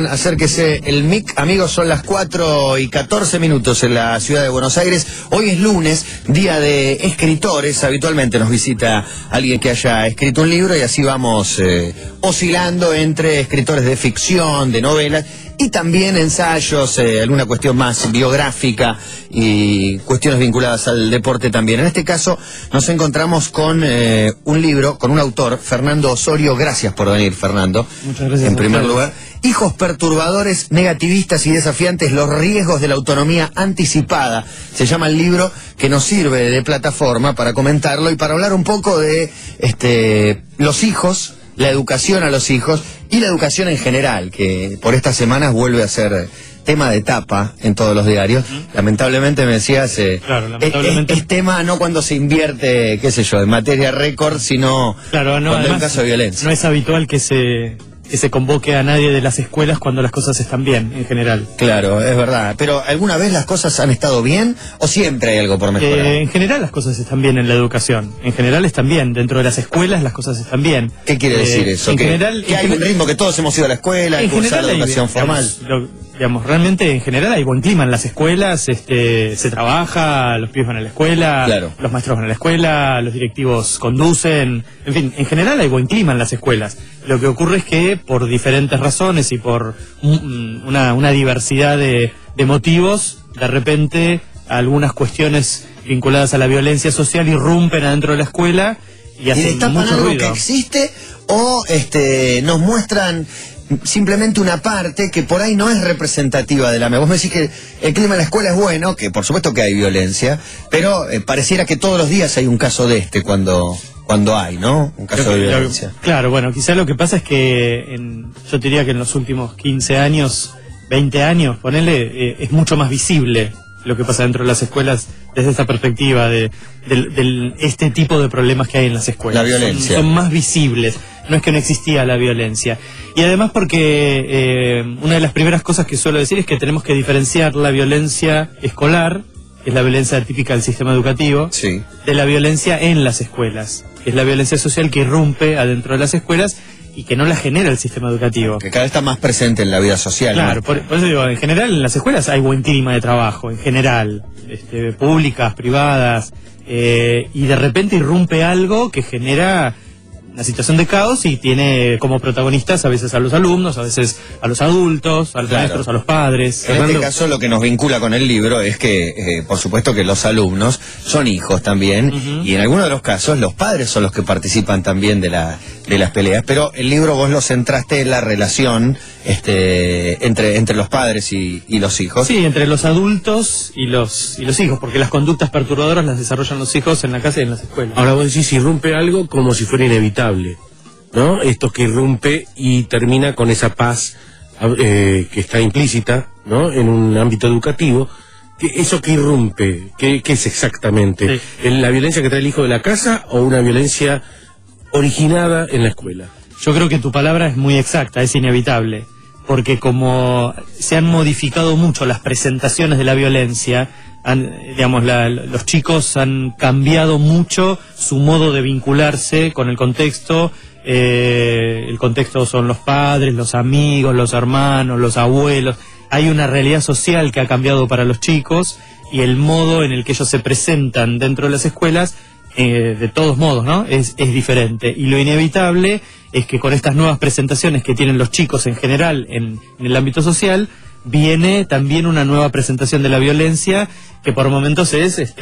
Acérquese el mic, amigos, son las 4:14 en la ciudad de Buenos Aires. Hoy es lunes, día de escritores. Habitualmente nos visita alguien que haya escrito un libro y así vamos oscilando entre escritores de ficción, de novelas y también ensayos, alguna cuestión más biográfica y cuestiones vinculadas al deporte también. En este caso nos encontramos con un libro, con un autor, Fernando Osorio. Gracias por venir, Fernando. Muchas gracias. En primer lugar, Hijos perturbadores, negativistas y desafiantes, los riesgos de la autonomía anticipada. Se llama el libro, que nos sirve de plataforma para comentarlo y para hablar un poco de los hijos, la educación a los hijos y la educación en general, que por estas semanas vuelve a ser tema de tapa en todos los diarios. Lamentablemente me decías, claro, lamentablemente es tema no cuando se invierte, qué sé yo, en materia récord, sino claro, no, cuando hay un caso de violencia. No es habitual que se convoque a nadie de las escuelas cuando las cosas están bien, en general. Claro, es verdad. Pero ¿alguna vez las cosas han estado bien o siempre hay algo por mejorar? En general las cosas están bien en la educación. En general están bien. Dentro de las escuelas las cosas están bien. ¿Qué quiere decir eso? En ¿Que general, hay un ritmo, que todos hemos ido a la escuela, cursar la educación formal? Digamos, realmente en general hay buen clima en las escuelas, se trabaja, los pibes van a la escuela, claro, los maestros van a la escuela, los directivos conducen, en fin, en general hay buen clima en las escuelas. Lo que ocurre es que por diferentes razones y por una diversidad de motivos, de repente algunas cuestiones vinculadas a la violencia social irrumpen adentro de la escuela y hacen mucho ruido. Que existe o nos muestran simplemente una parte que por ahí no es representativa de la... Vos me decís que el clima en la escuela es bueno, que por supuesto que hay violencia, pero pareciera que todos los días hay un caso de cuando hay, ¿no? Un caso de violencia. Claro, bueno, quizás lo que pasa es que yo diría que en los últimos 15 años, 20 años, ponele, es mucho más visible lo que pasa dentro de las escuelas desde esta perspectiva de este tipo de problemas que hay en las escuelas. La violencia. Son más visibles. No es que no existía la violencia. Y además porque una de las primeras cosas que suelo decir es que tenemos que diferenciar la violencia escolar, que es la violencia típica del sistema educativo, sí, de la violencia en las escuelas, que es la violencia social que irrumpe adentro de las escuelas y que no la genera el sistema educativo. Que cada vez está más presente en la vida social. Claro, ¿no? por eso digo, en general en las escuelas hay buen clima de trabajo, en general, públicas, privadas, y de repente irrumpe algo que genera una situación de caos y tiene como protagonistas a veces a los alumnos, a veces a los adultos, a los maestros, a los padres. En este caso lo que nos vincula con el libro es que, por supuesto que los alumnos son hijos también, y en algunos de los casos los padres son los que participan también de las peleas, pero el libro vos lo centraste en la relación entre los padres y los hijos. Sí, entre los adultos y los hijos, porque las conductas perturbadoras las desarrollan los hijos en la casa y en las escuelas. Ahora vos decís, irrumpe algo como si fuera inevitable, ¿no? Esto que irrumpe y termina con esa paz que está implícita, ¿no?, en un ámbito educativo. ¿Eso que irrumpe, qué es exactamente? Sí. ¿La violencia que trae el hijo de la casa o una violencia originada en la escuela? Yo creo que tu palabra es muy exacta, es inevitable, porque como se han modificado mucho las presentaciones de la violencia, los chicos han cambiado mucho su modo de vincularse con el contexto. El contexto son los padres, los amigos, los hermanos, los abuelos. Hay una realidad social que ha cambiado para los chicos y el modo en el que ellos se presentan dentro de las escuelas, de todos modos, ¿no?, es diferente. Y lo inevitable es que con estas nuevas presentaciones que tienen los chicos en general en el ámbito social, viene también una nueva presentación de la violencia que por momentos es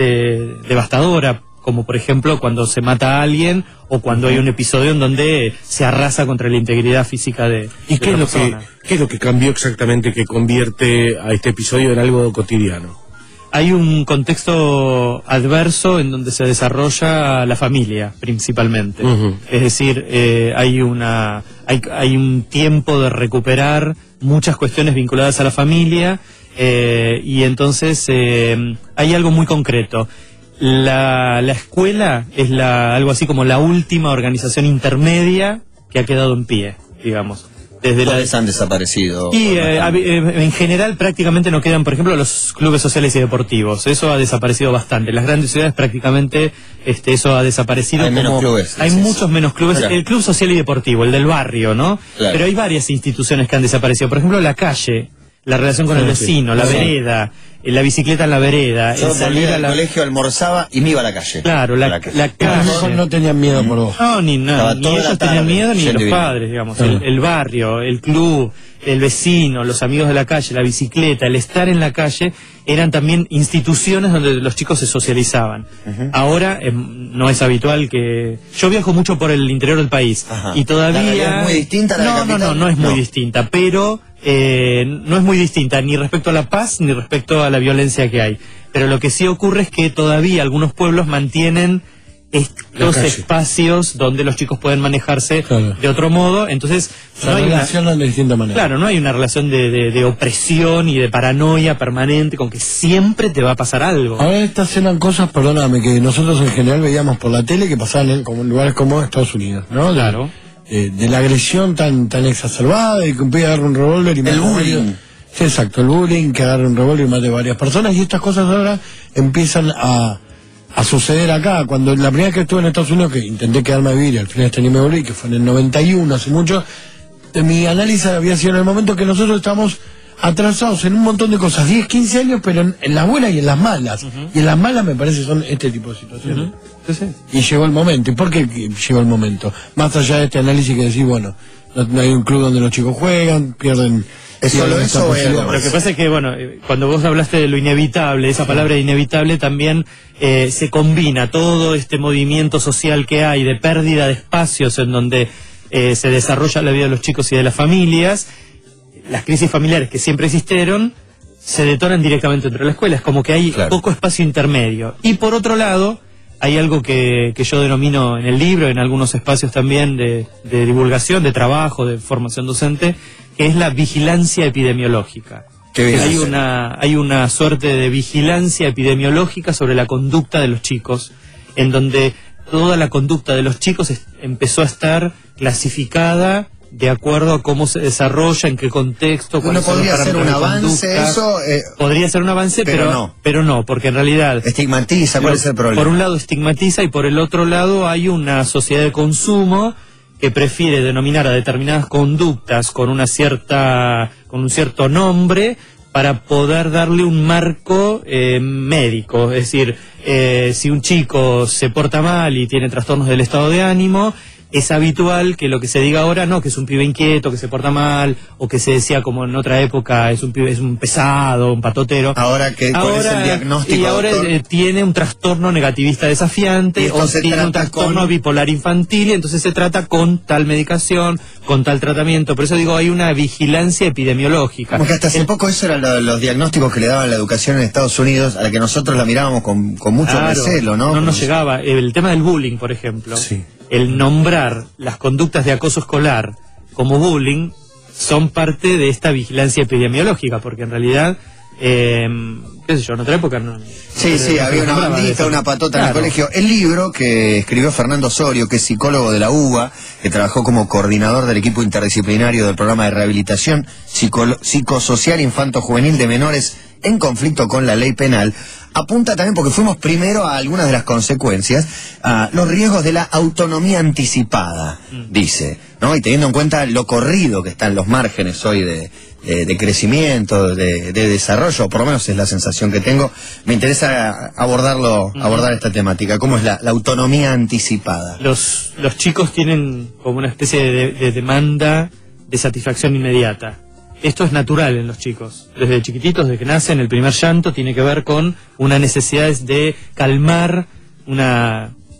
devastadora, como por ejemplo cuando se mata a alguien o cuando hay un episodio en donde se arrasa contra la integridad física de ¿Y qué es lo que cambió exactamente que convierte a este episodio en algo cotidiano? Hay un contexto adverso en donde se desarrolla la familia, principalmente. Es decir, hay un tiempo de recuperar muchas cuestiones vinculadas a la familia, y entonces hay algo muy concreto. La escuela es algo así como la última organización intermedia que ha quedado en pie, digamos. ¿Cuáles han desaparecido? Y en general prácticamente no quedan, por ejemplo, los clubes sociales y deportivos. Eso ha desaparecido bastante. En las grandes ciudades prácticamente eso ha desaparecido. Hay menos clubes. Hay muchos menos clubes. Claro. El club social y deportivo, el del barrio, ¿no? Claro. Pero hay varias instituciones que han desaparecido. Por ejemplo, la calle, la relación con el vecino, la vereda, la bicicleta en la vereda, Yo el salir a al la... colegio, almorzaba y me iba a la calle. Claro, la calle. No tenían miedo por vos. No, ni Estaba toda la ellos tarde tenían miedo, ni yendo los y viniendo. padres, digamos. El barrio, el club, el vecino, los amigos de la calle, la bicicleta, el estar en la calle, eran también instituciones donde los chicos se socializaban. Ahora no es habitual que... Yo viajo mucho por el interior del país. Ajá. Y todavía... ¿La realidad es muy distinta a la de capital? No es muy No. distinta, pero... no es muy distinta ni respecto a la paz ni respecto a la violencia que hay. Pero lo que sí ocurre es que todavía algunos pueblos mantienen estos espacios donde los chicos pueden manejarse de otro modo. Entonces Se relacionan de distinta manera. Claro, no hay una relación de opresión y de paranoia permanente con que siempre te va a pasar algo. Ahora estas eran cosas, perdóname, que nosotros en general veíamos por la tele que pasaban en lugares como Estados Unidos, ¿no? Claro. De la agresión tan exacerbada, de que un pibe agarra un revólver y mate bullying. Sí, exacto, el bullying, que agarra un revólver y mate varias personas, y estas cosas ahora empiezan a suceder acá. Cuando la primera vez que estuve en Estados Unidos, que intenté quedarme a vivir y al final ni me volví, que fue en el 91, hace mucho, mi análisis había sido en el momento que nosotros estamos atrasados en un montón de cosas, 10, 15 años, pero en las buenas y en las malas. Y en las malas me parece son este tipo de situaciones. Y llegó el momento. ¿Y por qué llegó el momento? Más allá de este análisis que decís, bueno, no hay un club donde los chicos juegan, pierden... ¿Es solo eso o es algo más? Lo que pasa es que, bueno, cuando vos hablaste de lo inevitable, esa palabra inevitable también se combina todo este movimiento social que hay de pérdida de espacios en donde se desarrolla la vida de los chicos y de las familias. Las crisis familiares que siempre existieron se detonan directamente entre las escuelas, como que hay poco espacio intermedio. Y por otro lado, hay algo que yo denomino en el libro, en algunos espacios también de divulgación, de trabajo, de formación docente, que es la vigilancia epidemiológica. Hay una suerte de vigilancia epidemiológica sobre la conducta de los chicos, en donde toda la conducta de los chicos empezó a estar clasificada de acuerdo a cómo se desarrolla, en qué contexto. ¿No podría ser un avance eso? Podría ser un avance, pero no, porque en realidad... Estigmatiza, ¿cuál es el problema? Por un lado estigmatiza y por el otro lado hay una sociedad de consumo que prefiere denominar a determinadas conductas con un cierto nombre para poder darle un marco médico. Es decir, si un chico se porta mal y tiene trastornos del estado de ánimo, es habitual que lo que se diga ahora, no, que es un pibe inquieto, que se porta mal, o que se decía como en otra época, es un pibe, es un pesado, un patotero. ¿Cuál es el diagnóstico? Y ahora tiene un trastorno negativista desafiante, o tiene un trastorno bipolar infantil, y entonces se trata con tal medicación, con tal tratamiento. Por eso digo, hay una vigilancia epidemiológica. Como que hasta hace poco eso eran los diagnósticos que le daban la educación en Estados Unidos, a la que nosotros la mirábamos con mucho recelo, ¿no? No nos llegaba. El tema del bullying, por ejemplo. Sí. El nombrar las conductas de acoso escolar como bullying son parte de esta vigilancia epidemiológica, porque en realidad, qué sé yo, en otra época no... Sí, había una bandita, una patota en el colegio. El libro que escribió Fernando Osorio, que es psicólogo de la UBA, que trabajó como coordinador del equipo interdisciplinario del programa de rehabilitación psicosocial infanto-juvenil de menores en conflicto con la ley penal, apunta también, porque fuimos primero a algunas de las consecuencias, a los riesgos de la autonomía anticipada, dice, ¿no? Y teniendo en cuenta lo corrido que están los márgenes hoy de crecimiento, de desarrollo, por lo menos es la sensación que tengo, me interesa abordar esta temática. ¿Cómo es la autonomía anticipada? Los chicos tienen como una especie de demanda de satisfacción inmediata. Esto es natural en los chicos. Desde chiquititos, desde que nacen, el primer llanto tiene que ver con una necesidad de calmar un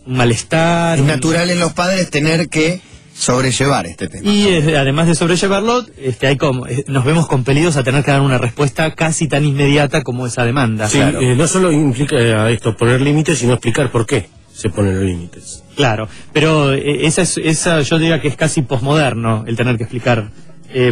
malestar. Es natural en los padres tener que sobrellevar este tema. Y además de sobrellevarlo, nos vemos compelidos a tener que dar una respuesta casi tan inmediata como esa demanda. Sí, claro. No solo implica esto poner límites, sino explicar por qué se ponen los límites. Claro, pero esa yo diría que es casi posmoderno el tener que explicar.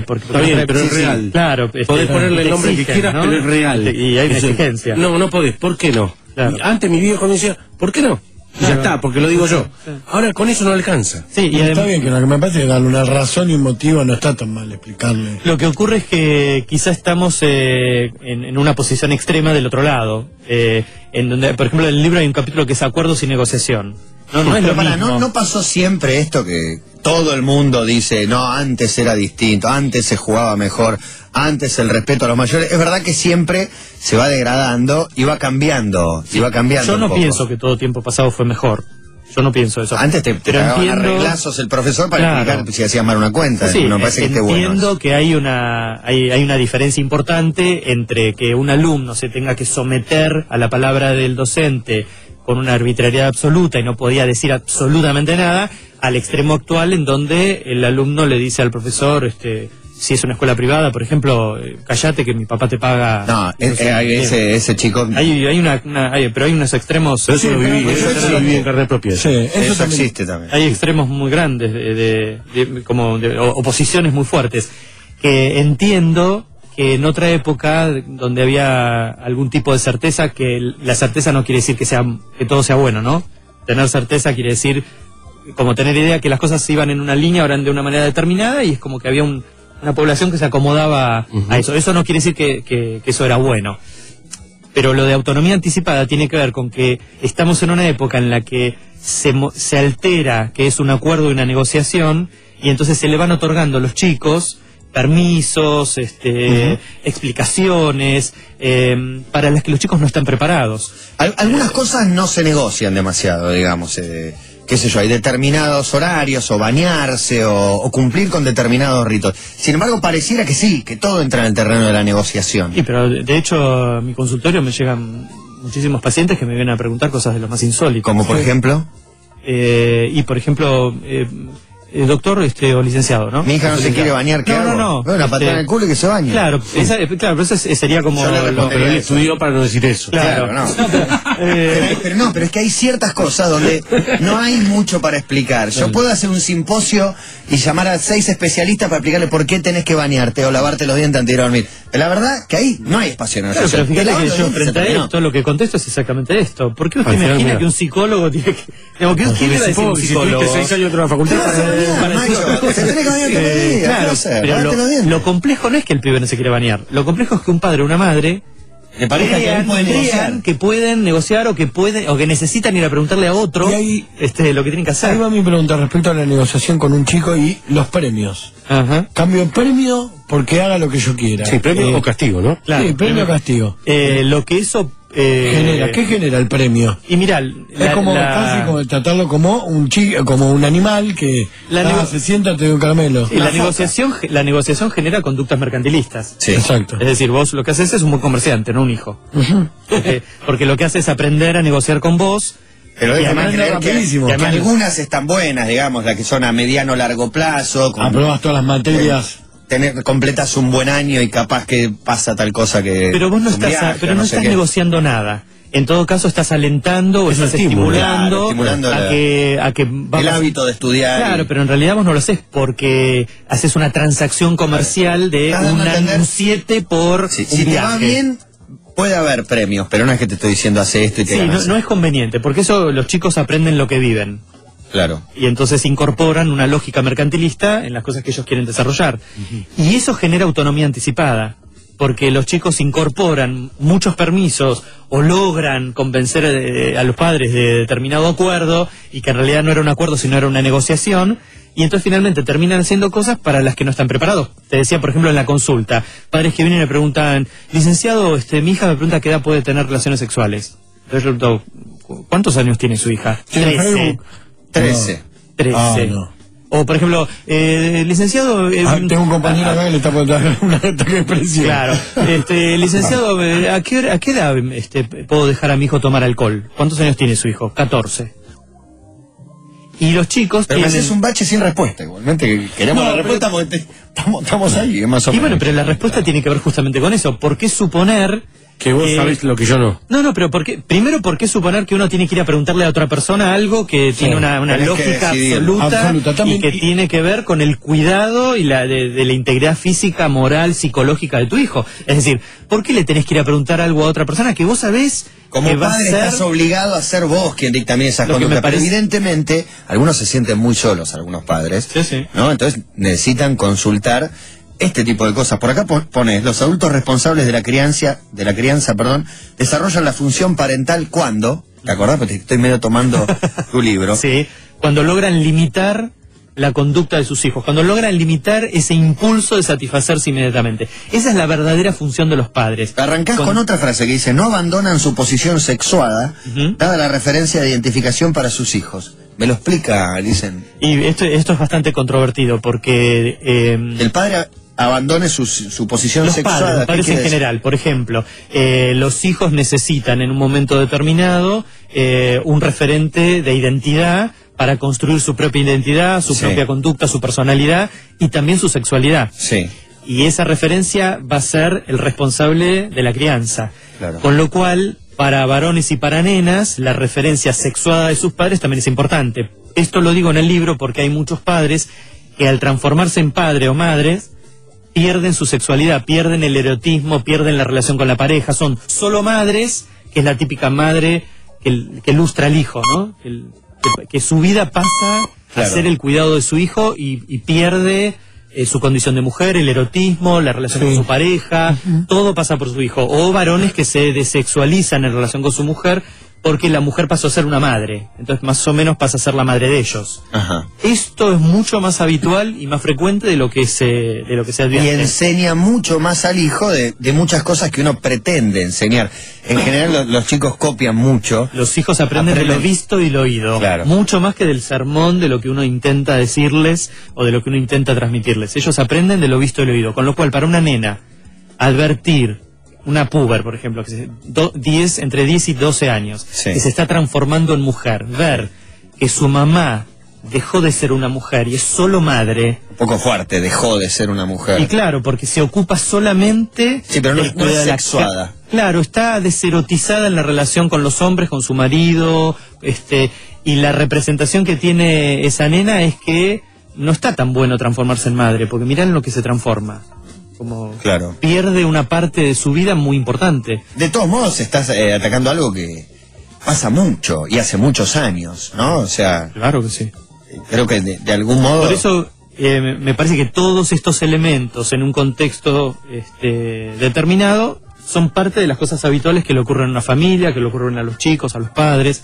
Porque está bien, pero es real. Claro, podés ponerle el nombre que quieras, pero es real. Y hay una exigencia. No podés. ¿Por qué no? Claro. Antes mi viejo me decía, ¿por qué no? Y ya está, porque lo digo yo. Ahora con eso no alcanza. Sí, Y está bien, que lo que me parece es darle una razón y un motivo, no está tan mal explicarle. Lo que ocurre es que quizá estamos en una posición extrema del otro lado, en donde, por ejemplo, en el libro hay un capítulo que es acuerdos y negociación. No es lo mismo. No pasó siempre esto que todo el mundo dice, no, antes era distinto, antes se jugaba mejor, antes el respeto a los mayores. Es verdad que siempre se va degradando y va cambiando, Yo un no poco. pienso que todo tiempo pasado fue mejor. Yo no pienso eso. Antes te daban arreglazos el profesor para explicar si hacías mal una cuenta. Sí, no parece que esté bueno. entiendo que hay una diferencia importante entre que un alumno se tenga que someter a la palabra del docente con una arbitrariedad absoluta y no podía decir absolutamente nada, al extremo actual en donde el alumno le dice al profesor, si es una escuela privada, por ejemplo, callate que mi papá te paga. No, ese chico. Pero hay unos extremos. Pero eso lo viví en carne propia. Sí, eso existe también. Hay extremos muy grandes oposiciones muy fuertes, que entiendo que en otra época donde había algún tipo de certeza, que la certeza no quiere decir que todo sea bueno, ¿no? Tener certeza quiere decir como tener idea que las cosas iban en una línea, ahora de una manera determinada, y es como que había una población que se acomodaba a eso. Eso no quiere decir que eso era bueno. Pero lo de autonomía anticipada tiene que ver con que estamos en una época en la que se altera que es un acuerdo y una negociación, y entonces se le van otorgando a los chicos permisos, explicaciones, para las que los chicos no están preparados. Algunas cosas no se negocian demasiado, digamos. Qué sé yo, hay determinados horarios, o bañarse, o cumplir con determinados ritos. Sin embargo, pareciera que sí, que todo entra en el terreno de la negociación. Sí, pero de hecho a mi consultorio me llegan muchísimos pacientes que me vienen a preguntar cosas de lo más insólitas. Como por ejemplo, y por ejemplo, doctor o licenciado, ¿no? mi hija no se quiere bañar, ¿qué hago? No. Una patada en el culo y que se bañe. Claro, pero eso sería como... Yo le respondería Pero él eso. estudió para no decir eso. Claro. No. Pero es que hay ciertas cosas donde no hay mucho para explicar. Yo puedo hacer un simposio y llamar a 6 especialistas para explicarle por qué tenés que bañarte o lavarte los dientes antes de ir a dormir. Pero la verdad que ahí no hay espacio en la Claro, pero negociación. fíjate Te que lavas yo los dientes, frente a se terminó. esto lo que contesto es exactamente esto. ¿Por qué usted Al final, imagina mira. que un psicólogo tiene que... Digamos, ¿quién le va a decir un Si psicólogo? estuviste 6 años en la facultad, Para Macho, decir- se tiene que bañar todos los días, Claro, ¿qué va a hacer? pero Lavate los dientes. lo complejo no es que el pibe no se quiere bañar. Lo complejo es que un padre o una madre De pareja que ahí pueden negociar. crean que pueden negociar o que necesitan ir a preguntarle a otro Y ahí- lo que tienen que Ahí hacer. va mi pregunta respecto a la negociación con un chico y los premios. Ajá. Cambio premio porque haga lo que yo quiera. sí, premio o castigo, ¿no? Claro. Sí, premio o castigo. Lo que eso ¿Qué genera el premio? Y mirá, Es como casi como tratarlo como un chico, como un animal que se sienta, te doy un caramelo. Sí, la negociación genera conductas mercantilistas. Sí. Exacto. Es decir, vos lo que haces es un buen comerciante, no un hijo. Porque lo que haces es aprender a negociar con vos. Pero Y déjame además creer rapidísimo. que además- algunas están buenas, digamos, las que son a mediano o largo plazo. con- Aprobas todas las materias. completas un buen año y capaz que pasa tal cosa que... Pero vos no un estás, viaje, pero no sé estás qué. negociando nada. En todo caso estás alentando o Es estás estímulo. estimulando, Claro, estimulando a que El vamos- hábito de estudiar. Claro, pero en realidad vos no lo haces porque haces una transacción comercial de Nada más entender. un 7 por Si un te viaje. va bien, puede haber premios, pero no es que te estoy diciendo hace esto y te Sí, ganas. no es conveniente, porque eso los chicos aprenden lo que viven. Claro. Y entonces incorporan una lógica mercantilista en las cosas que ellos quieren desarrollar. Y eso genera autonomía anticipada, porque los chicos incorporan muchos permisos o logran convencer a los padres de determinado acuerdo, y que en realidad no era un acuerdo sino era una negociación, y entonces finalmente terminan haciendo cosas para las que no están preparados. Te decía, por ejemplo, en la consulta, padres que vienen y me preguntan, licenciado, mi hija me pregunta a qué edad puede tener relaciones sexuales. Entonces le pregunto, ¿cuántos años tiene su hija? Tiene 13. Facebook. 13. 13. Ah, no. O, por ejemplo, licenciado... Tengo un compañero acá que le está poniendo un ataque de presión. Claro. Licenciado, ¿a qué edad puedo dejar a mi hijo tomar alcohol? ¿Cuántos años tiene su hijo? 14. Y los chicos Pero me tienen... haces un bache sin respuesta, igualmente. Que queremos la respuesta porque estamos ahí, más o Y menos. bueno, pero la respuesta tiene que ver justamente con eso. ¿Por qué suponer Que vos sabés lo que yo no. No, pero primero, ¿por qué suponer que uno tiene que ir a preguntarle a otra persona algo que tiene una tenés que lógica decidirlo. absoluta También, y que tiene que ver con el cuidado y de la integridad física, moral, psicológica de tu hijo? Es decir, ¿por qué le tenés que ir a preguntar algo a otra persona que vos sabés Como que va a padre ser... estás obligado a ser vos quien dictamine esas Lo que conductas, me parece- pero evidentemente algunos se sienten muy solos, algunos padres, Sí. ¿no? Entonces necesitan consultar este tipo de cosas. Por acá pones, los adultos responsables de la crianza, desarrollan la función parental cuando, ¿te acordás? Porque estoy medio tomando tu libro. Sí, cuando logran limitar la conducta de sus hijos, cuando logran limitar ese impulso de satisfacerse inmediatamente. Esa es la verdadera función de los padres. Arrancás con otra frase que dice, no abandonan su posición sexuada, Ujú. dada la referencia de identificación para sus hijos. ¿Me lo explica, Alicen? Y esto es bastante controvertido porque... El padre abandone su posición los sexuada. padres, los ¿qué padres en quiere decir? general, por ejemplo, los hijos necesitan en un momento determinado un referente de identidad para construir su propia identidad, su Sí. propia conducta, su personalidad y también su sexualidad. Sí, Y esa referencia va a ser el responsable de la crianza. Claro. Con lo cual, para varones y para nenas, la referencia sexuada de sus padres también es importante. Esto lo digo en el libro porque hay muchos padres que al transformarse en padre o madres, pierden su sexualidad, pierden el erotismo, pierden la relación con la pareja, son solo madres, que es la típica madre que lustra al hijo, ¿no? Que su vida pasa a Claro. ser el cuidado de su hijo y pierde su condición de mujer, el erotismo, la relación con su pareja, todo pasa por su hijo. O varones que se desexualizan en relación con su mujer porque la mujer pasó a ser una madre, entonces más o menos pasa a ser la madre de ellos. ajá. Esto es mucho más habitual y más frecuente de lo que se Y advierte. enseña mucho más al hijo de muchas cosas que uno pretende enseñar. En general los chicos copian mucho. Los hijos aprenden de lo visto y lo oído, Claro. mucho más que del sermón, de lo que uno intenta decirles o de lo que uno intenta transmitirles. Ellos aprenden de lo visto y lo oído, con lo cual para una nena, advertir, una puber, por ejemplo, que entre 10 y 12 años, Sí. que se está transformando en mujer, ver que su mamá dejó de ser una mujer y es solo madre, Un poco fuerte, dejó de ser una mujer. y claro, porque se ocupa solamente Sí, pero no del es cuidado de la sexuada. Claro, está deserotizada en la relación con los hombres, con su marido, y la representación que tiene esa nena es que no está tan bueno transformarse en madre, porque mirá en lo que se transforma. Como Claro. pierde una parte de su vida muy importante. De todos modos, estás atacando algo que pasa mucho y hace muchos años, ¿no? O sea, Claro que sí. creo que de algún modo... Por eso me parece que todos estos elementos en un contexto determinado son parte de las cosas habituales que le ocurren a una familia, que le ocurren a los chicos, a los padres.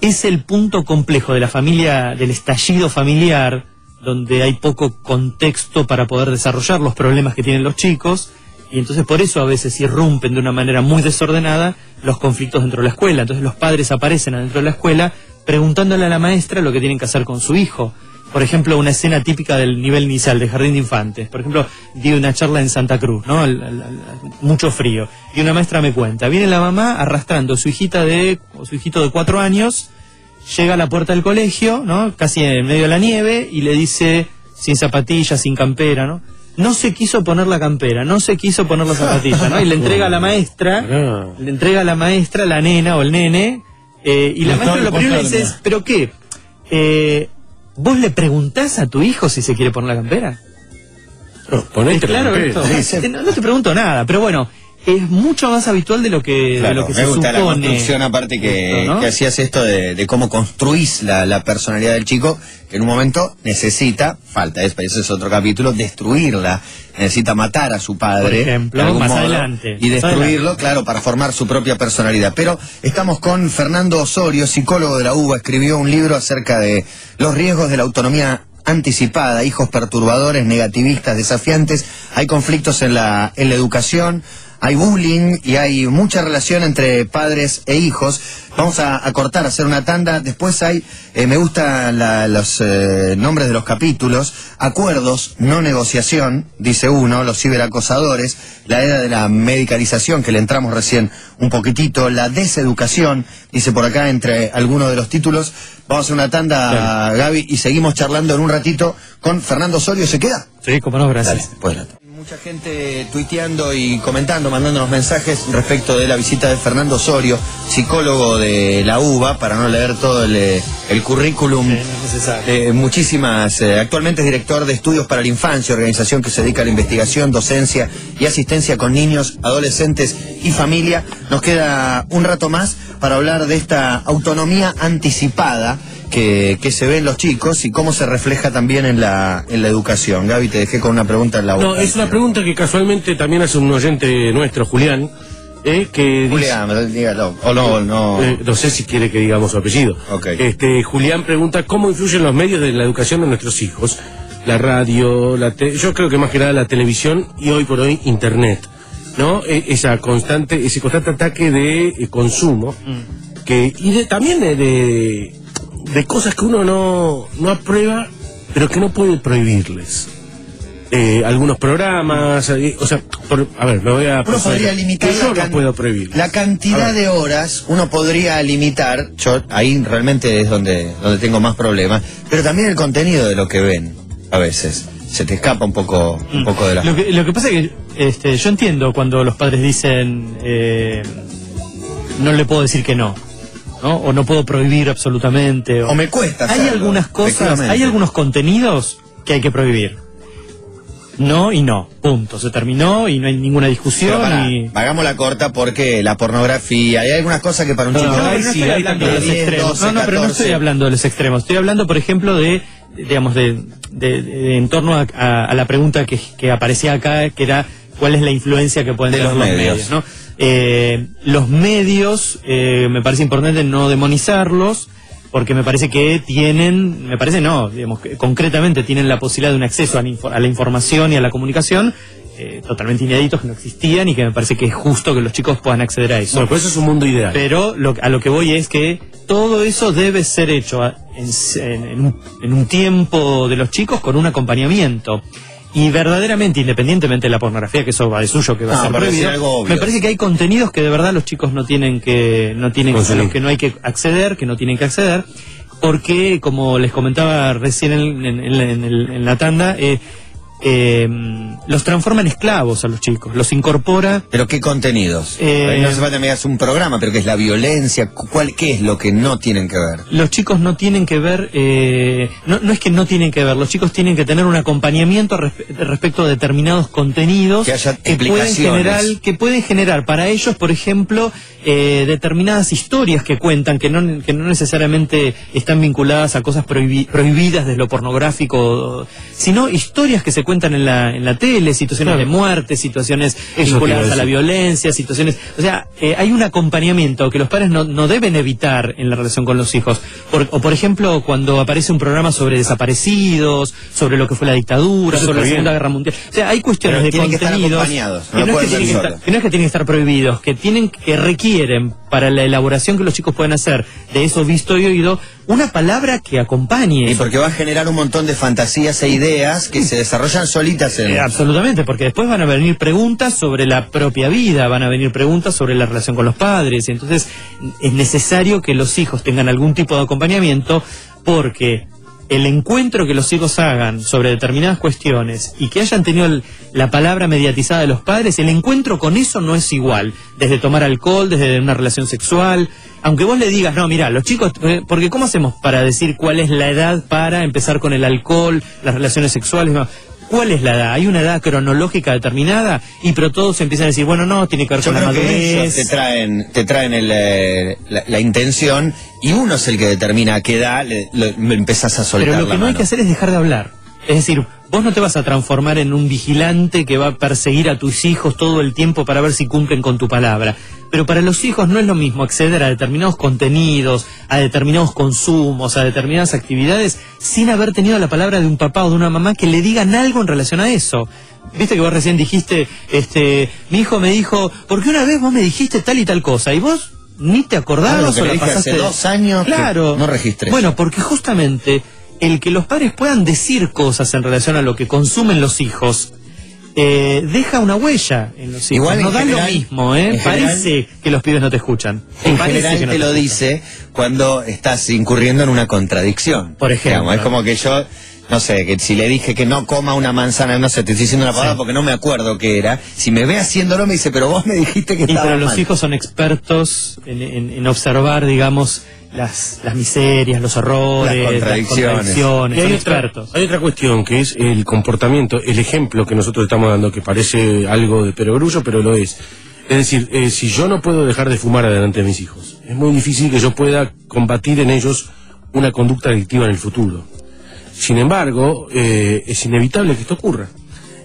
Es el punto complejo de la familia, del estallido familiar, donde hay poco contexto para poder desarrollar los problemas que tienen los chicos, y entonces por eso a veces irrumpen de una manera muy desordenada los conflictos dentro de la escuela. Entonces los padres aparecen adentro de la escuela preguntándole a la maestra lo que tienen que hacer con su hijo. Por ejemplo, una escena típica del nivel inicial de jardín de infantes. Por ejemplo, di una charla en Santa Cruz, ¿no? Mucho frío. Y una maestra me cuenta, viene la mamá arrastrando a su hijito de 4 años, llega a la puerta del colegio, ¿no? Casi en medio de la nieve, y le dice, sin zapatillas, sin campera, ¿no? No se quiso poner la campera, no se quiso poner la zapatilla, ¿no? Y le entrega a la maestra, la nena o el nene, y la maestra lo primero le dice es, ¿pero qué? ¿Vos le preguntás a tu hijo si se quiere poner la campera? No, ponete Claro, la esto, campera. no te pregunto nada, pero bueno, es mucho más habitual de lo que, Claro, se me gusta la supone. construcción aparte que, Esto, ¿no? que hacías esto de cómo construís la personalidad del chico, que en un momento falta, ese es otro capítulo, destruirla, necesita matar a su padre, Por ejemplo, de algún más modo, adelante, y más destruirlo, adelante. claro, para formar su propia personalidad. Pero estamos con Fernando Osorio, psicólogo de la UBA, escribió un libro acerca de los riesgos de la autonomía anticipada, hijos perturbadores, negativistas, desafiantes. Hay conflictos en la educación, hay bullying y hay mucha relación entre padres e hijos. Vamos a cortar, a hacer una tanda. Después hay, me gustan los nombres de los capítulos: acuerdos, no negociación, dice uno, los ciberacosadores, la era de la medicalización, que le entramos recién un poquitito, la deseducación, dice por acá entre algunos de los títulos. Vamos a hacer una tanda, Claro. Gaby, y seguimos charlando en un ratito con Fernando Osorio. ¿Se queda? Sí, como no, gracias. Dale, después de la tanda. Mucha gente tuiteando y comentando, mandándonos mensajes respecto de la visita de Fernando Osorio, psicólogo de la UBA, para no leer todo el currículum. No es necesario. Muchísimas. Actualmente es director de Estudios para la Infancia, organización que se dedica a la investigación, docencia y asistencia con niños, adolescentes y familia. Nos queda un rato más para hablar de esta autonomía anticipada que se ve en los chicos y cómo se refleja también en la educación. Gaby, te dejé con una pregunta en la boca. No, es una pregunta que casualmente también hace un oyente nuestro, Julián, que Julián, dígalo. O no, no. no sé si quiere que digamos su apellido. Okay. Julián pregunta cómo influyen los medios de la educación de nuestros hijos. La radio, yo creo que más que nada la televisión y hoy por hoy Internet, ¿no? Ese constante ataque de consumo, también de cosas que uno no aprueba, pero que no puede prohibirles. Algunos programas, a ver, me voy a... Uno podría limitar yo no puedo prohibir. La cantidad de horas, uno podría limitar, yo ahí realmente es donde tengo más problemas, pero también el contenido de lo que ven, a veces. Se te escapa un poco de la... Lo que pasa es que yo entiendo cuando los padres dicen no le puedo decir que no, ¿no? O no puedo prohibir absolutamente. O me cuesta hacerlo, hay algunas cosas, hay algunos contenidos que hay que prohibir. No y no, punto. Se terminó y no hay ninguna discusión. Hagámosla corta porque la pornografía, hay algunas cosas que para un chico... No estoy hablando de los extremos. Pero no estoy hablando de los extremos. Estoy hablando, por ejemplo, de en torno a la pregunta que aparecía acá, que era ¿cuál es la influencia que pueden tener los medios? ¿No? Los medios, me parece importante no demonizarlos, porque me parece que concretamente tienen la posibilidad de un acceso a la información y a la comunicación totalmente inéditos, que no existían, y que me parece que es justo que los chicos puedan acceder a eso. Bueno, pues eso es un mundo ideal. Pero a lo que voy es que todo eso debe ser hecho en un tiempo de los chicos con un acompañamiento. Y verdaderamente, independientemente de la pornografía, que eso va de suyo, que va a ser prohibido, me parece que hay contenidos que de verdad los chicos a los que no hay que acceder, que no tienen que acceder, porque, como les comentaba recién en la tanda, los transforma en esclavos a los chicos, los incorpora. ¿Pero qué contenidos? No hace falta que me digas un programa, pero ¿qué es la violencia? ¿Qué es lo que no tienen que ver? Los chicos no tienen que ver, no es que no tienen que ver, los chicos tienen que tener un acompañamiento respecto a determinados contenidos que pueden generar para ellos, por ejemplo, determinadas historias que cuentan, que no necesariamente están vinculadas a cosas prohibidas de lo pornográfico, sino historias que se cuentan en la tele, situaciones de muerte, situaciones vinculadas a la violencia, situaciones... O sea, hay un acompañamiento que los padres no deben evitar en la relación con los hijos. Por ejemplo, cuando aparece un programa sobre desaparecidos, sobre lo que fue la dictadura, sobre la Segunda Guerra Mundial. O sea, hay cuestiones de contenidos que no es que tienen que estar prohibidos, que requieren para la elaboración que los chicos pueden hacer de eso visto y oído, una palabra que acompañe. Y porque va a generar un montón de fantasías e ideas que se desarrollan solitas absolutamente, porque después van a venir preguntas sobre la propia vida, van a venir preguntas sobre la relación con los padres, y entonces es necesario que los hijos tengan algún tipo de acompañamiento, porque el encuentro que los hijos hagan sobre determinadas cuestiones y que hayan tenido la palabra mediatizada de los padres, el encuentro con eso no es igual, desde tomar alcohol, desde una relación sexual, aunque vos le digas, no, mira, los chicos, porque ¿cómo hacemos para decir cuál es la edad para empezar con el alcohol, las relaciones sexuales? No. ¿Cuál es la edad? Hay una edad cronológica determinada, pero todos empiezan a decir, bueno, no, tiene que ver con la madurez. Te traen la intención, y uno es el que determina a qué edad empezás a soltar. Pero lo que no hay que hacer es dejar de hablar. Es decir, vos no te vas a transformar en un vigilante que va a perseguir a tus hijos todo el tiempo para ver si cumplen con tu palabra. Pero para los hijos no es lo mismo acceder a determinados contenidos, a determinados consumos, a determinadas actividades, sin haber tenido la palabra de un papá o de una mamá que le digan algo en relación a eso. Viste que vos recién dijiste, mi hijo me dijo, ¿por qué una vez vos me dijiste tal y tal cosa? Y vos ni te acordabas o la pasaste hace 2 años. Claro. Que no registré. Bueno, porque justamente el que los padres puedan decir cosas en relación a lo que consumen los hijos deja una huella en los hijos. Igual no da lo mismo, parece que los pibes no te escuchan. En general te lo dice cuando estás incurriendo en una contradicción. Por ejemplo. Digamos, es como que yo no sé, que si le dije que no coma una manzana, no sé, te estoy diciendo una palabra porque no me acuerdo qué era, si me ve haciéndolo me dice, pero vos me dijiste que estaba pero los mal. hijos son expertos en observar, digamos, las miserias, los errores, Las contradicciones. Y son hay expertos. hay otra cuestión que es el comportamiento, el ejemplo que nosotros estamos dando, que parece algo de perogrullo, pero lo es. Es decir, si yo no puedo dejar de fumar delante de mis hijos, es muy difícil que yo pueda combatir en ellos una conducta adictiva en el futuro. Sin embargo, es inevitable que esto ocurra.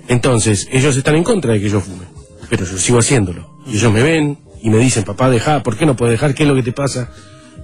Entonces, ellos están en contra de que yo fume, pero yo sigo haciéndolo. Y ellos me ven y me dicen, papá, deja, ¿por qué no puedes dejar? ¿Qué es lo que te pasa?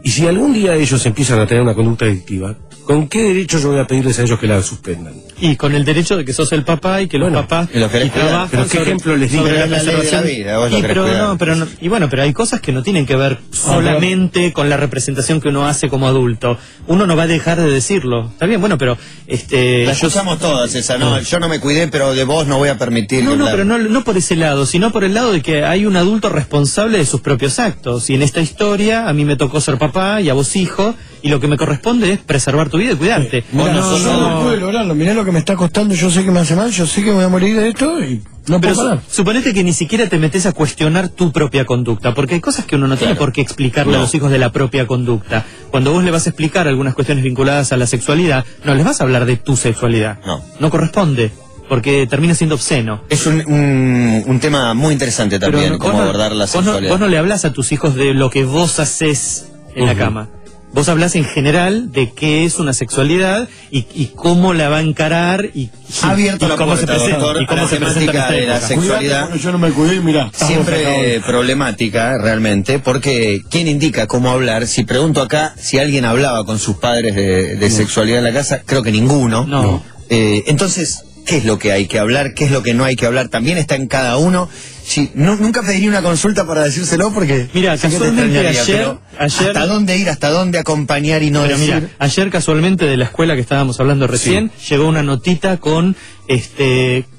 Y si algún día ellos empiezan a tener una conducta adictiva, ¿con qué derecho yo voy a pedirles a ellos que la suspendan? Y con el derecho de que sos el papá y que los papás y lo querés cuidar. trabajan Pero ¿qué sobre- ejemplo les digo? sobre Pero la es la ley de la preservación. vida, vos lo Y, querés pero cuidar. no, pero no- y bueno, pero hay cosas que no tienen que ver solamente con la representación que uno hace como adulto. Uno no va a dejar de decirlo. Está bien, bueno, pero La yo- escuchamos todas esa, no, yo no me cuidé, pero de vos no voy a permitir. No, que no, la- pero no por ese lado, sino por el lado de que hay un adulto responsable de sus propios actos. Y en esta historia a mí me tocó ser papá y a vos hijo, y lo que me corresponde es preservar tu vida y cuidarte. Mirá, No, yo no no. pude lograrlo, mirá lo que me está costando, yo sé que me hace mal, yo sé que me voy a morir de esto y no Pero puedo parar. suponete que ni siquiera te metes a cuestionar tu propia conducta, porque hay cosas que uno no tiene por qué explicarle a los hijos de la propia conducta. Cuando vos le vas a explicar algunas cuestiones vinculadas a la sexualidad, no les vas a hablar de tu sexualidad. No. No corresponde, porque termina siendo obsceno. Es un tema muy interesante también, Pero cómo vos no- abordar la vos no- sexualidad. Vos no le hablas a tus hijos de lo que vos haces en la cama. Vos hablas en general de qué es una sexualidad y cómo la va a encarar y Ha abierto y la cómo puerta, se presenta, doctor, y cómo a la se presenta en temática esta de la época. sexualidad. Porque yo no me cuidé y mirá. Siempre problemática realmente, porque ¿quién indica cómo hablar? Si pregunto acá si alguien hablaba con sus padres de sexualidad en la casa, creo que ninguno. No. Entonces, ¿qué es lo que hay que hablar? ¿Qué es lo que no hay que hablar? También está en cada uno. Sí, nunca pediría una consulta para decírselo porque... Mira, sé que te casualmente extrañaría, pero ayer- ¿hasta dónde ir? ¿Hasta dónde acompañar y no Pero decir? mira, ayer casualmente de la escuela que estábamos hablando recién, llegó una notita con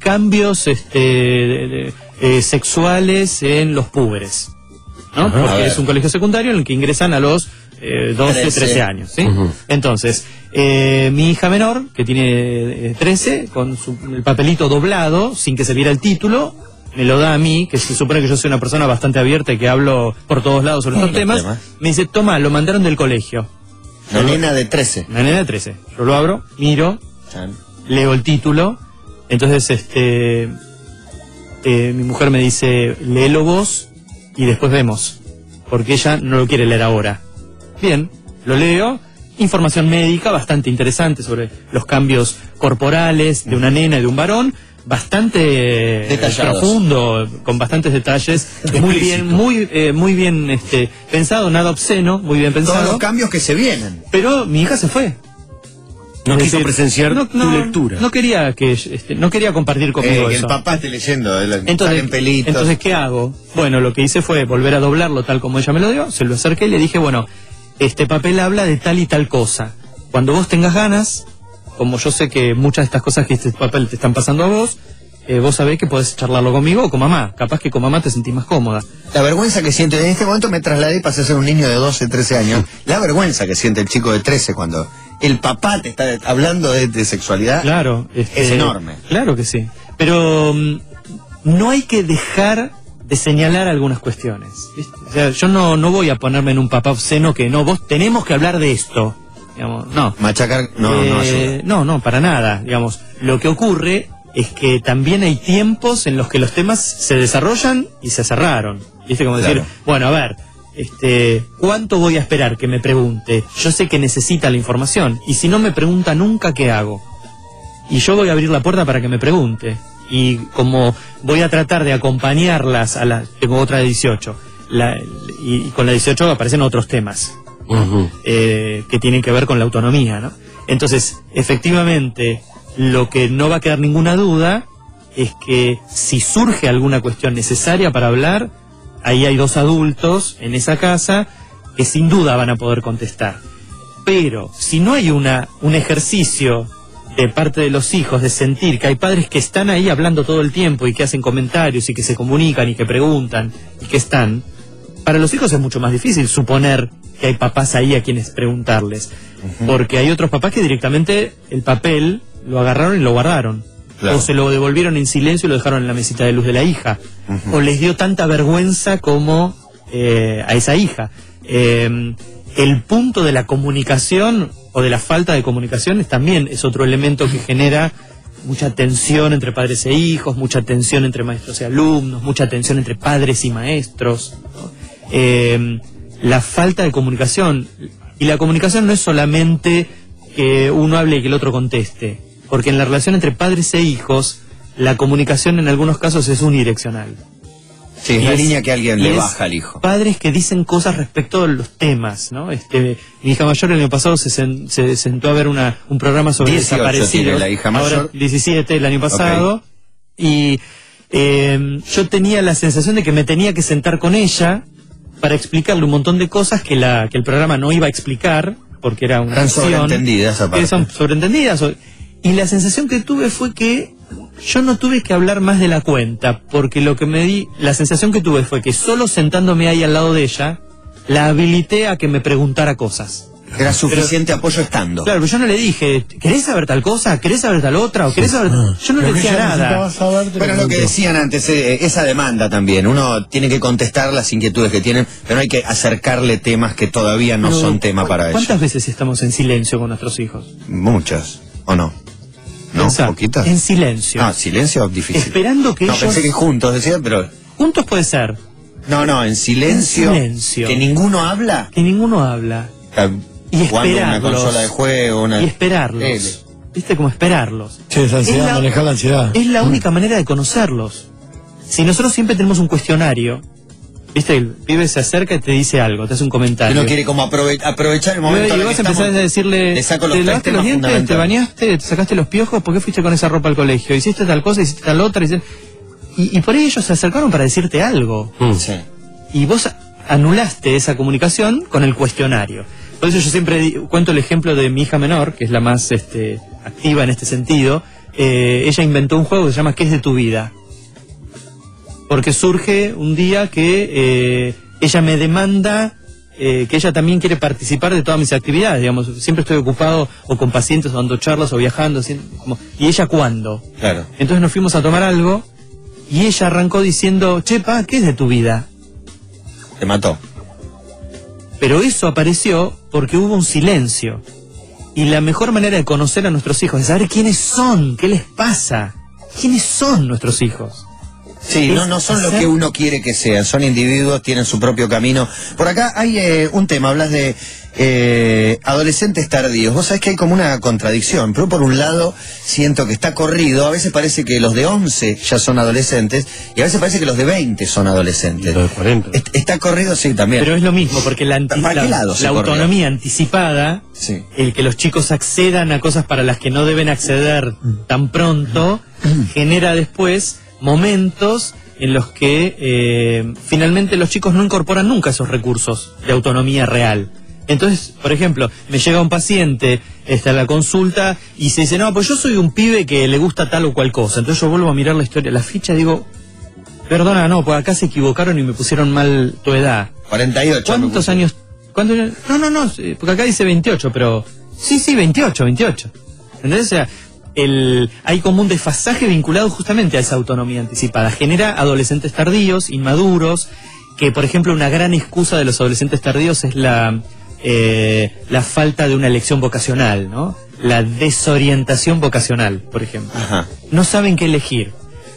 cambios sexuales en los púberes, ¿no? Ajá. A Porque ver. es un colegio secundario en el que ingresan a los 12, 13. 13 años, ¿sí? Ujú. Entonces, mi hija menor, que tiene 13, con el papelito doblado, sin que se viera el título, me lo da a mí, que se supone que yo soy una persona bastante abierta y que hablo por todos lados sobre estos Los temas. temas. Me dice, toma, lo mandaron del colegio. Una nena de 13. Una nena de 13. Yo lo abro, miro, Chan. leo el título. Entonces, mi mujer me dice, léelo vos y después vemos. Porque ella no lo quiere leer ahora. Bien, lo leo. Información médica bastante interesante sobre los cambios corporales de una nena y de un varón. Bastante Detallados. profundo, con bastantes detalles. Muy bien, muy bien pensado, nada obsceno, muy bien Todos pensado. los cambios que se vienen. Pero mi hija se fue. No Es quiso decir, presenciar tu lectura. No quería no quería compartir conmigo Que eso. el papá esté leyendo, salen Entonces, pelitos. entonces, ¿qué hago? Bueno, lo que hice fue volver a doblarlo tal como ella me lo dio, se lo acerqué y le dije, bueno, este papel habla de tal y tal cosa. Cuando vos tengas ganas, como yo sé que muchas de estas cosas que este papel te están pasando a vos, vos sabés que podés charlarlo conmigo o con mamá. Capaz que con mamá te sentís más cómoda. La vergüenza que siente, en este momento me trasladé y pasé a ser un niño de 12, 13 años. La vergüenza que siente el chico de 13 cuando el papá te está hablando de sexualidad. Claro. Es enorme. Claro que sí. Pero no hay que dejar de señalar algunas cuestiones. ¿Viste? O sea, yo no voy a ponerme en un papá obsceno que no, vos tenemos que hablar de esto. Digamos, no. Machacar, no ayuda. No, para nada. Digamos, lo que ocurre es que también hay tiempos en los que los temas se desarrollan y se cerraron. ¿Viste? Como Claro. decir, bueno, a ver, ¿cuánto voy a esperar que me pregunte? Yo sé que necesita la información y si no me pregunta nunca, ¿qué hago? Y yo voy a abrir la puerta para que me pregunte. Y como voy a tratar de acompañarlas tengo otra de 18. Y con la 18 aparecen otros temas. Que tienen que ver con la autonomía, ¿no? Entonces, efectivamente, lo que no va a quedar ninguna duda es que si surge alguna cuestión necesaria para hablar, ahí hay dos adultos en esa casa que sin duda van a poder contestar. Pero si no hay un ejercicio de parte de los hijos de sentir que hay padres que están ahí hablando todo el tiempo y que hacen comentarios y que se comunican y que preguntan y que están, para los hijos es mucho más difícil suponer que hay papás ahí a quienes preguntarles. Porque hay otros papás que directamente el papel lo agarraron y lo guardaron. Claro. O se lo devolvieron en silencio y lo dejaron en la mesita de luz de la hija. O les dio tanta vergüenza como a esa hija. El punto de la comunicación o de la falta de comunicación también es otro elemento que genera mucha tensión entre padres e hijos, mucha tensión entre maestros y alumnos, mucha tensión entre padres y maestros, ¿no? La falta de comunicación. Y la comunicación no es solamente que uno hable y que el otro conteste, porque en la relación entre padres e hijos, la comunicación en algunos casos es unidireccional. Sí, es Y la es- línea que alguien y le es baja al hijo. Padres que dicen cosas respecto a los temas, ¿no? Mi hija mayor el año pasado se sentó a ver un programa sobre 18 tiene desaparecidos. la hija Ahora mayor. 17 el año pasado. Y yo tenía la sensación de que me tenía que sentar con ella para explicarle un montón de cosas que el programa no iba a explicar, porque era una Están ficción, sobreentendidas aparte. que son sobreentendidas. Y la sensación que tuve fue que yo no tuve que hablar más de la cuenta, porque la sensación que tuve fue que solo sentándome ahí al lado de ella, la habilité a que me preguntara cosas. Era suficiente apoyo estando. Claro, pero yo no le dije, ¿querés saber tal cosa? ¿Querés saber tal otra? ¿O querés saber Yo no le Lo que decía ella nada. necesitaba saber, te Bueno, es lo que preguntó. decían antes, esa demanda también. Uno tiene que contestar las inquietudes que tienen, pero no hay que acercarle temas que todavía no Pero, son tema para ellos. ¿Cuántas veces estamos en silencio con nuestros hijos? Muchas, ¿o no? ¿No? Pensá, ¿Poquitas? en silencio. Ah, silencio difícil. Esperando que no, ellos... pensé que juntos, decía, pero... Juntos puede ser, No, en silencio. En silencio. Que ninguno habla. que ninguno habla. Y Jugando una esperarlos. consola de juego, una... Y esperarlos. ¿Viste? Como esperarlos. Sí, esa ansiedad, manejar la ansiedad. Es la única manera de conocerlos. Si nosotros siempre tenemos un cuestionario, ¿viste? El pibe se acerca y te dice algo, te hace un comentario. Uno quiere como aprovechar el Y momento en el vas que a empezar estamos. a decirle, Le saco los ¿te tres lavaste los temas dientes? ¿Te fundamentales. bañaste? ¿Te sacaste los piojos? ¿Por qué fuiste con esa ropa al colegio? ¿Hiciste tal cosa? ¿Hiciste tal otra? Y por ahí ellos se acercaron para decirte algo. Sí. Y vos anulaste esa comunicación con el cuestionario. Por eso yo siempre cuento el ejemplo de mi hija menor, que es la más activa en este sentido. Ella inventó un juego que se llama ¿Qué es de tu vida? Porque surge un día que ella me demanda que ella también quiere participar de todas mis actividades, digamos. Siempre estoy ocupado o con pacientes o dando charlas o viajando. ¿Y ella cuándo? Claro. Entonces nos fuimos a tomar algo y ella arrancó diciendo, Chepa, ¿qué es de tu vida? Te mató. Pero eso apareció porque hubo un silencio. Y la mejor manera de conocer a nuestros hijos es saber quiénes son, qué les pasa. ¿Quiénes son nuestros hijos? Sí, no son lo que uno quiere que sean, son individuos, tienen su propio camino. Por acá hay un tema, hablas de adolescentes tardíos. Vos sabés que hay como una contradicción, pero por un lado siento que está corrido, a veces parece que los de 11 ya son adolescentes y a veces parece que los de 20 son adolescentes. Y los de 40. Está corrido, sí, también. Pero es lo mismo, porque la ¿Para qué lado se corrió? autonomía anticipada, Sí. el que los chicos accedan a cosas para las que no deben acceder tan pronto, genera después momentos en los que finalmente los chicos no incorporan nunca esos recursos de autonomía real. Entonces, por ejemplo, me llega un paciente a la consulta y se dice, no, pues yo soy un pibe que le gusta tal o cual cosa. Entonces yo vuelvo a mirar la historia, la ficha, digo, perdona, no, pues acá se equivocaron y me pusieron mal tu edad. 48. ¿Cuántos me puse. años? No, porque acá dice 28, pero... Sí, 28. ¿Entendés? O sea, hay como un desfasaje vinculado justamente a esa autonomía anticipada. Genera adolescentes tardíos, inmaduros, que por ejemplo una gran excusa de los adolescentes tardíos es la falta de una elección vocacional, ¿no? La desorientación vocacional, por ejemplo. Ajá. No saben qué elegir,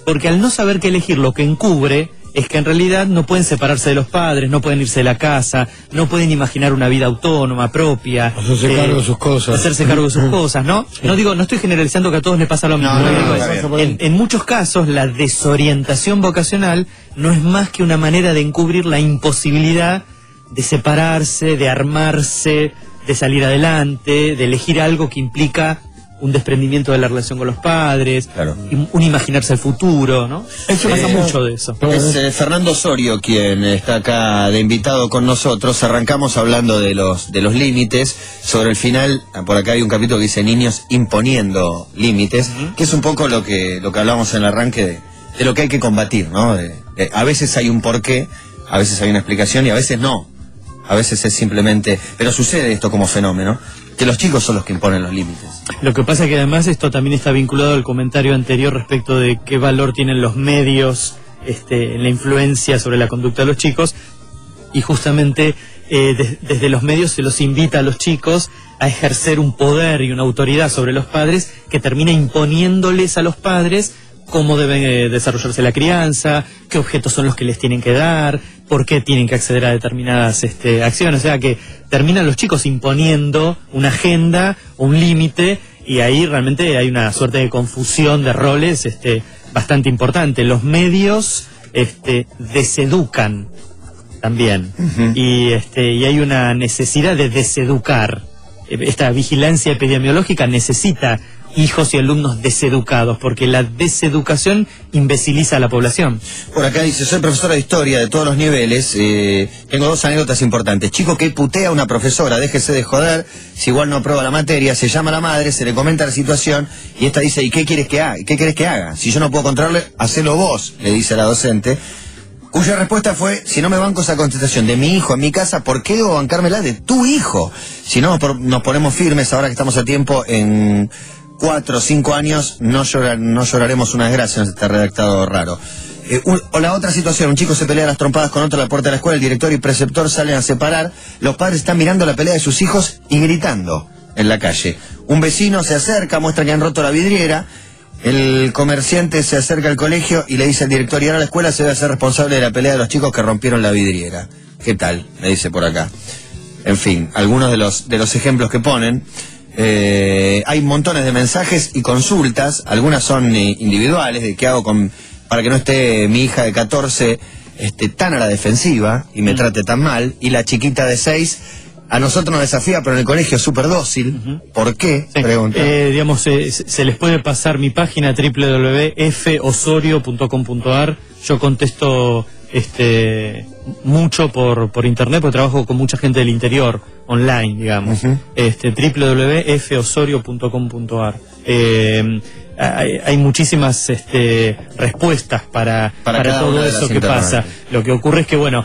porque al no saber qué elegir lo que encubre es que en realidad no pueden separarse de los padres, no pueden irse de la casa, no pueden imaginar una vida autónoma, propia. Hacerse cargo de sus cosas. Hacerse cargo de sus cosas, ¿no? No estoy generalizando que a todos les pasa lo mismo. No, Digo, está bien. en muchos casos la desorientación vocacional no es más que una manera de encubrir la imposibilidad de separarse, de armarse, de salir adelante, de elegir algo que implica un desprendimiento de la relación con los padres, Claro. un imaginarse el futuro, ¿no? Eso pasa mucho de eso. Es Fernando Osorio quien está acá de invitado con nosotros. Arrancamos hablando de los límites. Sobre el final, por acá hay un capítulo que dice niños imponiendo límites, que es un poco lo que hablamos en el arranque de lo que hay que combatir, ¿no? A veces hay un porqué, a veces hay una explicación y a veces no. A veces es simplemente... Pero sucede esto como fenómeno, que los chicos son los que imponen los límites. Lo que pasa es que además esto también está vinculado al comentario anterior respecto de qué valor tienen los medios en la influencia sobre la conducta de los chicos, y justamente desde los medios se los invita a los chicos a ejercer un poder y una autoridad sobre los padres que termina imponiéndoles a los padres cómo debe desarrollarse la crianza, qué objetos son los que les tienen que dar, por qué tienen que acceder a determinadas acciones. O sea que terminan los chicos imponiendo una agenda, un límite, y ahí realmente hay una suerte de confusión de roles bastante importante. Los medios deseducan también, y hay una necesidad de deseducar. Esta vigilancia epidemiológica necesita hijos y alumnos deseducados, porque la deseducación imbeciliza a la población. Por acá dice, soy profesora de historia de todos los niveles, tengo 2 anécdotas importantes. Chico que putea a una profesora, déjese de joder, si igual no aprueba la materia, se llama a la madre, se le comenta la situación, y esta dice, ¿y qué quieres que haga? ¿Qué querés que haga? Si yo no puedo controlarle, hacelo vos, le dice a la docente, cuya respuesta fue, si no me banco esa contestación de mi hijo en mi casa, ¿por qué debo bancármela de tu hijo? Si no nos ponemos firmes ahora que estamos a tiempo, en 4 o 5 años no lloraremos una desgracia, está redactado raro. O la otra situación, un chico se pelea a las trompadas con otro a la puerta de la escuela, el director y preceptor salen a separar, los padres están mirando la pelea de sus hijos y gritando en la calle. Un vecino se acerca, muestra que han roto la vidriera, el comerciante se acerca al colegio y le dice al director, y ahora la escuela se debe hacer responsable de la pelea de los chicos que rompieron la vidriera. ¿Qué tal? Me dice por acá. En fin, algunos de los ejemplos que ponen. Hay montones de mensajes y consultas, algunas son individuales, de qué hago para que no esté mi hija de 14 tan a la defensiva y me trate tan mal, y la chiquita de 6 a nosotros nos desafía, pero en el colegio es súper dócil. ¿Por qué? Sí. Pregunta. Se les puede pasar mi página www.fosorio.com.ar. Yo contesto mucho por internet, porque trabajo con mucha gente del interior, online, digamos. www.fosorio.com.ar. Hay muchísimas respuestas para todo eso que pasa. Lo que ocurre es que, bueno,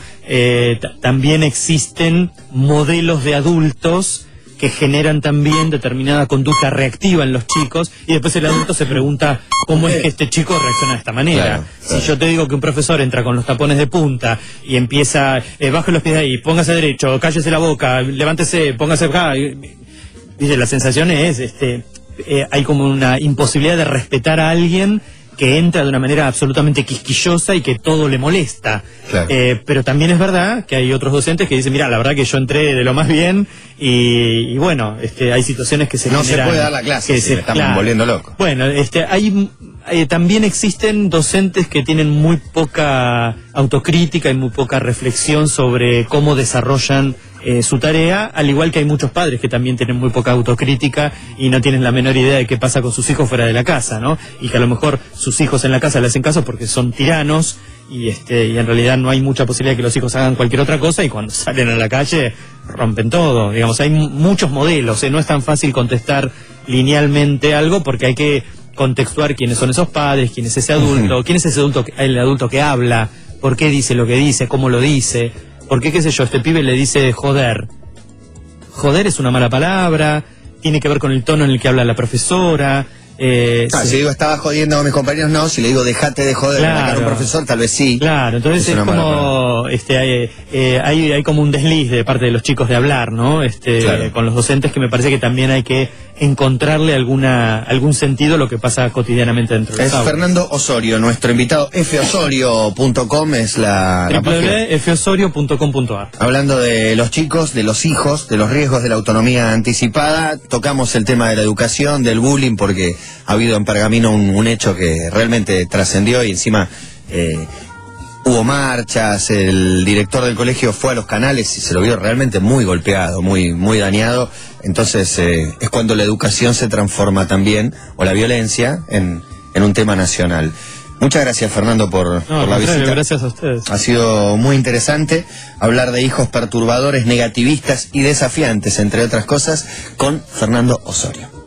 también existen modelos de adultos que generan también determinada conducta reactiva en los chicos, y después el adulto se pregunta cómo es que este chico reacciona de esta manera. Claro. Si yo te digo que un profesor entra con los tapones de punta y empieza, baje los pies de ahí, póngase derecho, cállese la boca, levántese, póngase acá, dice, la sensación es, hay como una imposibilidad de respetar a alguien que entra de una manera absolutamente quisquillosa y que todo le molesta. Claro. Pero también es verdad que hay otros docentes que dicen, mira, la verdad que yo entré de lo más bien, y bueno, hay situaciones que se no generan, se puede dar la clase, se me estamos volviendo locos. Bueno, también existen docentes que tienen muy poca autocrítica y muy poca reflexión sobre cómo desarrollan su tarea, al igual que hay muchos padres que también tienen muy poca autocrítica y no tienen la menor idea de qué pasa con sus hijos fuera de la casa, ¿no? Y que a lo mejor sus hijos en la casa le hacen caso porque son tiranos, y en realidad no hay mucha posibilidad de que los hijos hagan cualquier otra cosa, y cuando salen a la calle rompen todo. Digamos, hay muchos modelos, no es tan fácil contestar linealmente algo, porque hay que contextuar quiénes son esos padres, quién es ese adulto, quién es ese adulto, el adulto que habla, por qué dice lo que dice, cómo lo dice. Porque, qué sé yo, este pibe le dice joder. Joder es una mala palabra, tiene que ver con el tono en el que habla la profesora. Si digo estaba jodiendo con mis compañeros, no. Si le digo dejate de joder, claro, en la cara a un profesor, tal vez sí. Claro, entonces es como hay como un desliz de parte de los chicos de hablar, ¿no? Claro. Con los docentes, que me parece que también hay que encontrarle algún sentido a lo que pasa cotidianamente dentro del aula. Fernando Osorio, nuestro invitado. fosorio.com es la www.fosorio.com.ar. Hablando de los chicos, de los hijos, de los riesgos de la autonomía anticipada, tocamos el tema de la educación, del bullying, porque ha habido en Pergamino un hecho que realmente trascendió, y encima hubo marchas, el director del colegio fue a los canales y se lo vio realmente muy golpeado, muy dañado. Entonces es cuando la educación se transforma también, o la violencia, en un tema nacional. Muchas gracias, Fernando, por la visita. Gracias a ustedes. Ha sido muy interesante hablar de hijos perturbadores, negativistas y desafiantes, entre otras cosas, con Fernando Osorio.